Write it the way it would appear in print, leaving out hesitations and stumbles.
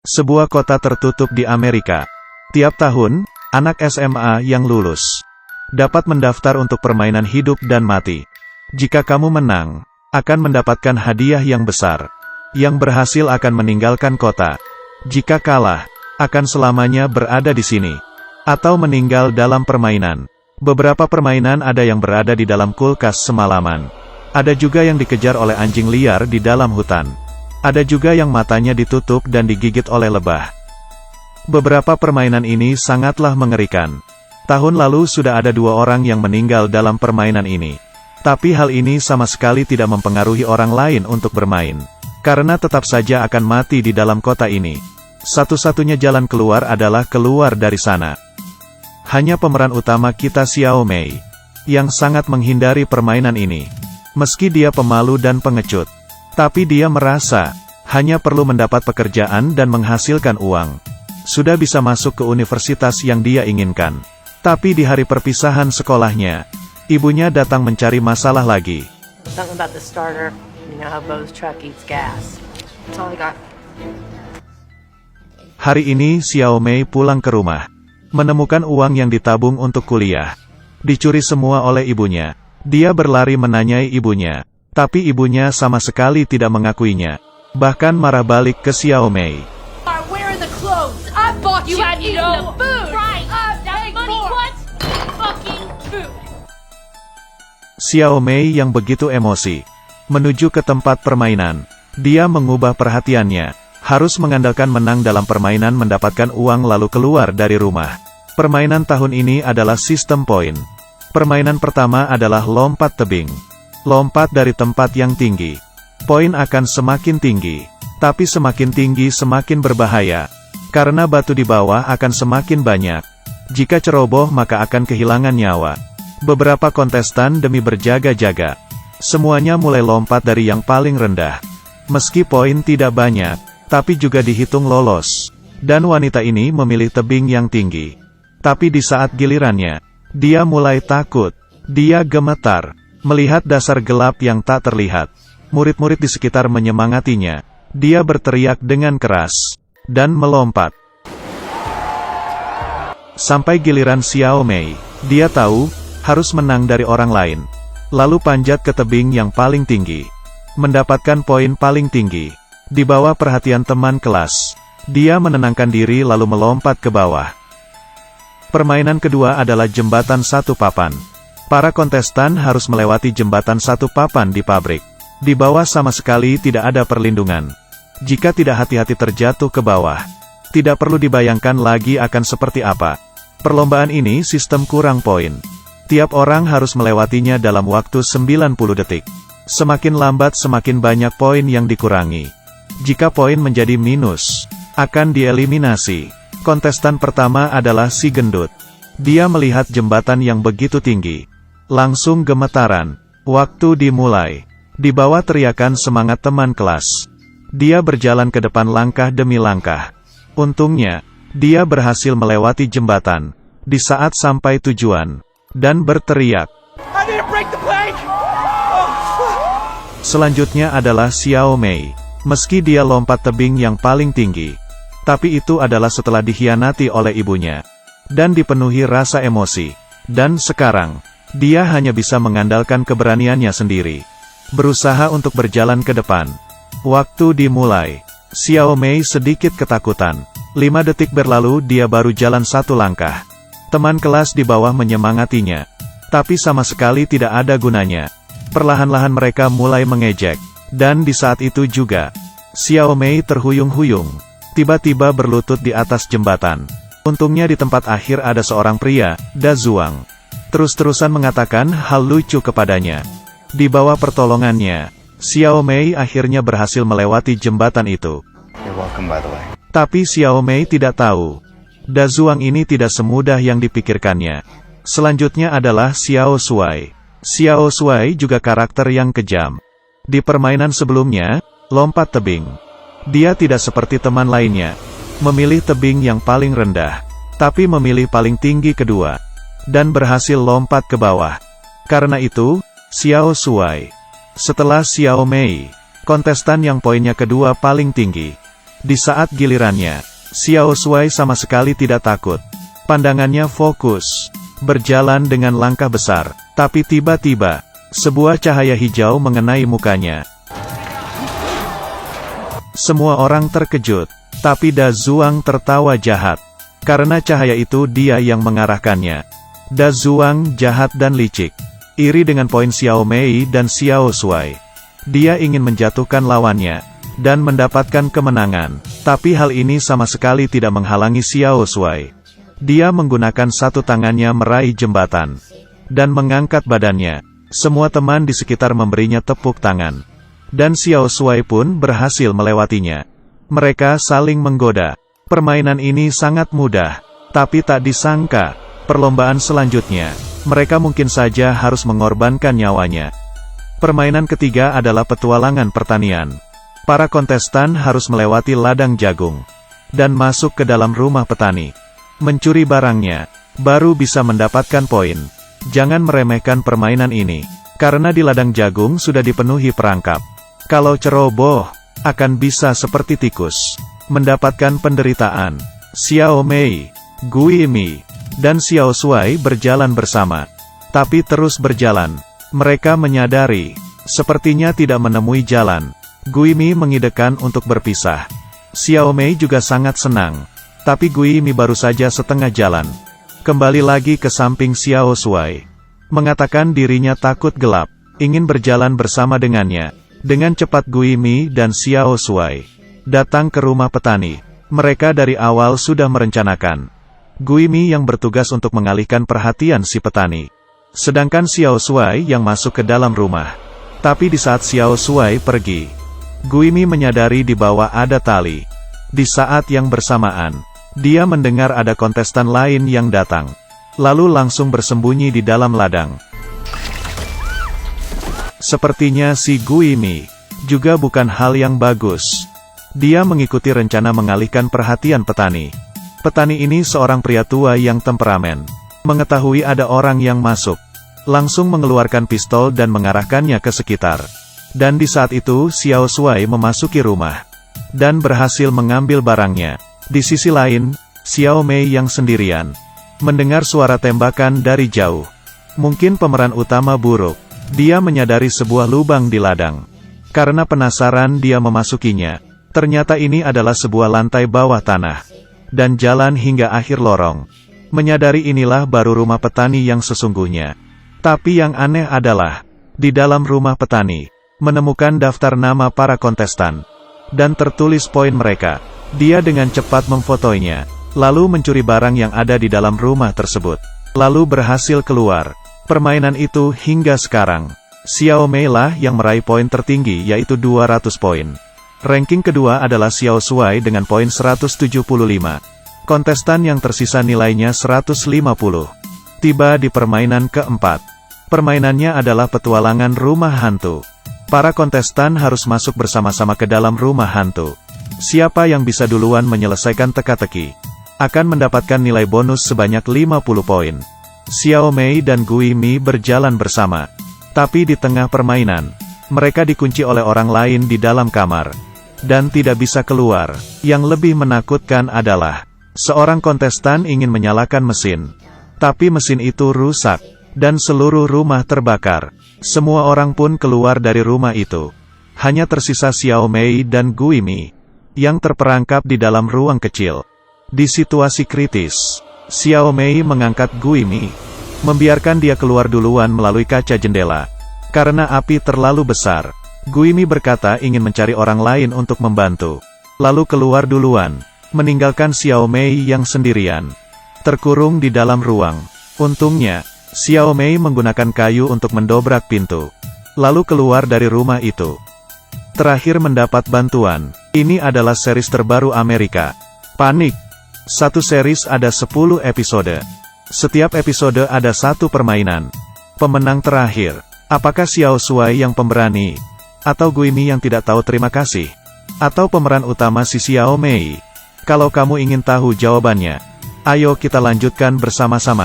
Sebuah kota tertutup di Amerika. Tiap tahun, anak SMA yang lulus dapat mendaftar untuk permainan hidup dan mati. Jika kamu menang, akan mendapatkan hadiah yang besar. Yang berhasil akan meninggalkan kota. Jika kalah, akan selamanya berada di sini. Atau meninggal dalam permainan. Beberapa permainan ada yang berada di dalam kulkas semalaman. Ada juga yang dikejar oleh anjing liar di dalam hutan. Ada juga yang matanya ditutup dan digigit oleh lebah. Beberapa permainan ini sangatlah mengerikan. Tahun lalu sudah ada 2 orang yang meninggal dalam permainan ini. Tapi hal ini sama sekali tidak mempengaruhi orang lain untuk bermain. Karena tetap saja akan mati di dalam kota ini. Satu-satunya jalan keluar adalah keluar dari sana. Hanya pemeran utama kita Xiao Mei, yang sangat menghindari permainan ini. Meski dia pemalu dan pengecut. Tapi dia merasa, hanya perlu mendapat pekerjaan dan menghasilkan uang. Sudah bisa masuk ke universitas yang dia inginkan. Tapi di hari perpisahan sekolahnya, ibunya datang mencari masalah lagi. Something about the starter, you know how Bo's truck eats gas. That's all I got. Hari ini Xiao Mei pulang ke rumah. Menemukan uang yang ditabung untuk kuliah. Dicuri semua oleh ibunya. Dia berlari menanyai ibunya. Tapi ibunya sama sekali tidak mengakuinya. Bahkan marah balik ke Xiao Mei. Where are the clothes? I bought you had eaten the food. Right. That money what? Fucking food. Xiao Mei yang begitu emosi. Menuju ke tempat permainan. Dia mengubah perhatiannya. Harus mengandalkan menang dalam permainan mendapatkan uang lalu keluar dari rumah. Permainan tahun ini adalah sistem poin. Permainan pertama adalah lompat tebing. Lompat dari tempat yang tinggi. Poin akan semakin tinggi. Tapi semakin tinggi semakin berbahaya. Karena batu di bawah akan semakin banyak. Jika ceroboh maka akan kehilangan nyawa. Beberapa kontestan demi berjaga-jaga. Semuanya mulai lompat dari yang paling rendah. Meski poin tidak banyak, tapi juga dihitung lolos. Dan wanita ini memilih tebing yang tinggi. Tapi di saat gilirannya, dia mulai takut. Dia gemetar. Melihat dasar gelap yang tak terlihat. Murid-murid di sekitar menyemangatinya. Dia berteriak dengan keras. Dan melompat. Sampai giliran Xiao Mei. Dia tahu, harus menang dari orang lain. Lalu panjat ke tebing yang paling tinggi. Mendapatkan poin paling tinggi. Di bawah perhatian teman kelas. Dia menenangkan diri lalu melompat ke bawah. Permainan kedua adalah jembatan satu papan. Para kontestan harus melewati jembatan satu papan di pabrik. Di bawah sama sekali tidak ada perlindungan. Jika tidak hati-hati terjatuh ke bawah, tidak perlu dibayangkan lagi akan seperti apa. Perlombaan ini sistem kurang poin. Tiap orang harus melewatinya dalam waktu 90 detik. Semakin lambat semakin banyak poin yang dikurangi. Jika poin menjadi minus, akan dieliminasi. Kontestan pertama adalah si gendut. Dia melihat jembatan yang begitu tinggi. Langsung gemetaran. Waktu dimulai. Di bawah teriakan semangat teman kelas. Dia berjalan ke depan langkah demi langkah. Untungnya, dia berhasil melewati jembatan. Di saat sampai tujuan. Dan berteriak. Selanjutnya adalah Xiao Mei. Meski dia lompat tebing yang paling tinggi. Tapi itu adalah setelah dikhianati oleh ibunya. Dan dipenuhi rasa emosi. Dan sekarang, dia hanya bisa mengandalkan keberaniannya sendiri. Berusaha untuk berjalan ke depan. Waktu dimulai. Xiao Mei sedikit ketakutan. 5 detik berlalu dia baru jalan 1 langkah. Teman kelas di bawah menyemangatinya. Tapi sama sekali tidak ada gunanya. Perlahan-lahan mereka mulai mengejek. Dan di saat itu juga, Xiao Mei terhuyung-huyung. Tiba-tiba berlutut di atas jembatan. Untungnya di tempat akhir ada seorang pria, Da Zuang. Terus-terusan mengatakan hal lucu kepadanya. Di bawah pertolongannya, Xiao Mei akhirnya berhasil melewati jembatan itu. You're welcome, by the way. Tapi Xiao Mei tidak tahu. Da Zuang ini tidak semudah yang dipikirkannya. Selanjutnya adalah Xiao Shuai. Xiao Shuai juga karakter yang kejam. Di permainan sebelumnya, lompat tebing. Dia tidak seperti teman lainnya. Memilih tebing yang paling rendah. Tapi memilih paling tinggi kedua. Dan berhasil lompat ke bawah. Karena itu, Xiao Shuai. Setelah Xiao Mei, kontestan yang poinnya kedua paling tinggi. Di saat gilirannya, Xiao Shuai sama sekali tidak takut. Pandangannya fokus, berjalan dengan langkah besar, tapi tiba-tiba, sebuah cahaya hijau mengenai mukanya. Semua orang terkejut, tapi Da Zhuang tertawa jahat. Karena cahaya itu dia yang mengarahkannya. Da Zhuang jahat dan licik, iri dengan poin Xiao Mei dan Xiao Shuai. Dia ingin menjatuhkan lawannya, dan mendapatkan kemenangan, tapi hal ini sama sekali tidak menghalangi Xiao Shuai. Dia menggunakan satu tangannya meraih jembatan, dan mengangkat badannya. Semua teman di sekitar memberinya tepuk tangan. Dan Xiao Shuai pun berhasil melewatinya. Mereka saling menggoda. Permainan ini sangat mudah, tapi tak disangka, perlombaan selanjutnya, mereka mungkin saja harus mengorbankan nyawanya. Permainan ketiga adalah petualangan pertanian. Para kontestan harus melewati ladang jagung, dan masuk ke dalam rumah petani. Mencuri barangnya, baru bisa mendapatkan poin. Jangan meremehkan permainan ini, karena di ladang jagung sudah dipenuhi perangkap. Kalau ceroboh, akan bisa seperti tikus, mendapatkan penderitaan. Xiao Mei, Gui Mi, dan Xiao Shuai berjalan bersama. Tapi terus berjalan, mereka menyadari, sepertinya tidak menemui jalan. Gui Mi mengidekan untuk berpisah. Xiao Mei juga sangat senang, tapi Gui Mi baru saja setengah jalan. Kembali lagi ke samping Xiao Shuai. Mengatakan dirinya takut gelap, ingin berjalan bersama dengannya. Dengan cepat Gui Mi dan Xiao Shuai datang ke rumah petani. Mereka dari awal sudah merencanakan. Gui Mi yang bertugas untuk mengalihkan perhatian si petani, sedangkan Xiao Shuai yang masuk ke dalam rumah. Tapi di saat Xiao Shuai pergi, Gui Mi menyadari di bawah ada tali. Di saat yang bersamaan, dia mendengar ada kontestan lain yang datang, lalu langsung bersembunyi di dalam ladang. Sepertinya si Gui Mi juga bukan hal yang bagus. Dia mengikuti rencana mengalihkan perhatian petani. Petani ini seorang pria tua yang temperamen. Mengetahui ada orang yang masuk, langsung mengeluarkan pistol dan mengarahkannya ke sekitar. Dan di saat itu Xiao Shuai memasuki rumah, dan berhasil mengambil barangnya. Di sisi lain, Xiao Mei yang sendirian, mendengar suara tembakan dari jauh. Mungkin pemeran utama buruk. Dia menyadari sebuah lubang di ladang. Karena penasaran dia memasukinya. Ternyata ini adalah sebuah lantai bawah tanah, dan jalan hingga akhir lorong. Menyadari inilah baru rumah petani yang sesungguhnya. Tapi yang aneh adalah, di dalam rumah petani, menemukan daftar nama para kontestan, dan tertulis poin mereka. Dia dengan cepat memfotonya, lalu mencuri barang yang ada di dalam rumah tersebut. Lalu berhasil keluar. Permainan itu hingga sekarang, Xiao Mei lah yang meraih poin tertinggi yaitu 200 poin. Ranking kedua adalah Xiao Shuai dengan poin 175. Kontestan yang tersisa nilainya 150. Tiba di permainan keempat. Permainannya adalah petualangan rumah hantu. Para kontestan harus masuk bersama-sama ke dalam rumah hantu. Siapa yang bisa duluan menyelesaikan teka-teki, akan mendapatkan nilai bonus sebanyak 50 poin. Xiao Mei dan Gui Mi berjalan bersama. Tapi di tengah permainan, mereka dikunci oleh orang lain di dalam kamar, dan tidak bisa keluar. Yang lebih menakutkan adalah, seorang kontestan ingin menyalakan mesin, tapi mesin itu rusak, dan seluruh rumah terbakar. Semua orang pun keluar dari rumah itu. Hanya tersisa Xiao Mei dan Gui Mi, yang terperangkap di dalam ruang kecil. Di situasi kritis, Xiao Mei mengangkat Gui Mi, membiarkan dia keluar duluan melalui kaca jendela. Karena api terlalu besar, Gui Mi berkata ingin mencari orang lain untuk membantu. Lalu keluar duluan, meninggalkan Xiao Mei yang sendirian, terkurung di dalam ruang. Untungnya, Xiao Mei menggunakan kayu untuk mendobrak pintu, lalu keluar dari rumah itu. Terakhir mendapat bantuan. Ini adalah series terbaru Amerika, Panik. Satu series ada 10 episode. Setiap episode ada satu permainan. Pemenang terakhir, apakah Xiao Shuai yang pemberani? Atau Gui Mi yang tidak tahu terima kasih? Atau pemeran utama si Xiao Mei? Kalau kamu ingin tahu jawabannya, ayo kita lanjutkan bersama-sama.